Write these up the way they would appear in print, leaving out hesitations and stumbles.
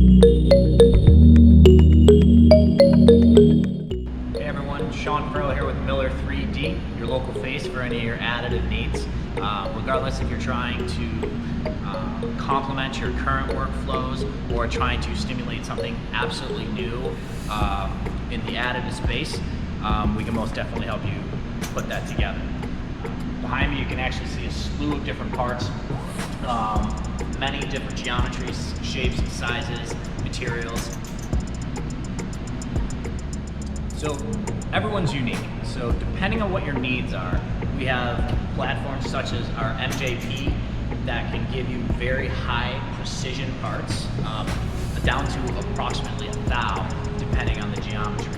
Hey everyone, Sean Farrell here with Miller 3D, your local face for any of your additive needs. Regardless if you're trying to complement your current workflows or trying to stimulate something absolutely new in the additive space, we can most definitely help you put that together. Behind me you can actually see a slew of different parts, many different geometries, shapes, sizes, materials. So everyone's unique. So depending on what your needs are, we have platforms such as our MJP that can give you very high precision parts, down to approximately 1 thou, depending on the geometry.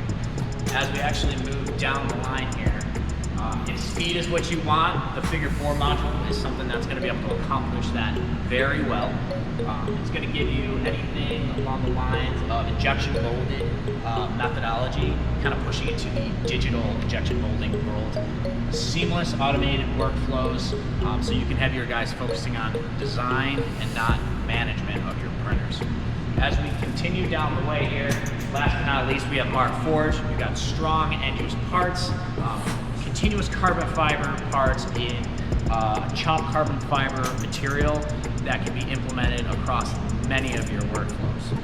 As we actually move down the line here, if speed is what you want, the Figure 4 module is something that's going to be able to accomplish that very well. It's going to give you anything along the lines of injection molded methodology, kind of pushing it to the digital injection molding world. Seamless automated workflows, so you can have your guys focusing on design and not management of your printers. As we continue down the way here, last but not least, we have Markforged. We've got strong end-use parts, continuous carbon fiber parts in chopped carbon fiber material that can be implemented across many of your workflows.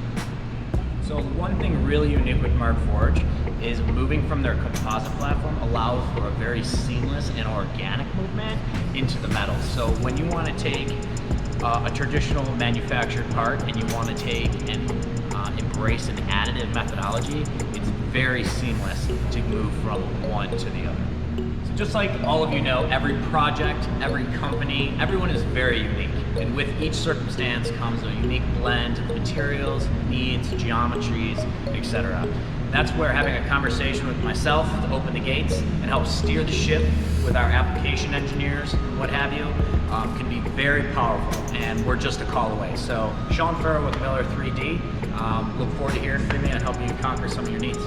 So one thing really unique with Markforged is moving from their composite platform allows for a very seamless and organic movement into the metal. So when you want to take a traditional manufactured part and you want to take and embrace an additive methodology, it's very seamless to move from one to the other. So just like all of you know, every project, every company, everyone is very unique. And with each circumstance comes a unique blend of materials, needs, geometries, etc. That's where having a conversation with myself to open the gates and help steer the ship with our application engineers, what have you, can be very powerful, and we're just a call away. So Sean Farrell with Miller 3D, look forward to hearing from you and helping you conquer some of your needs.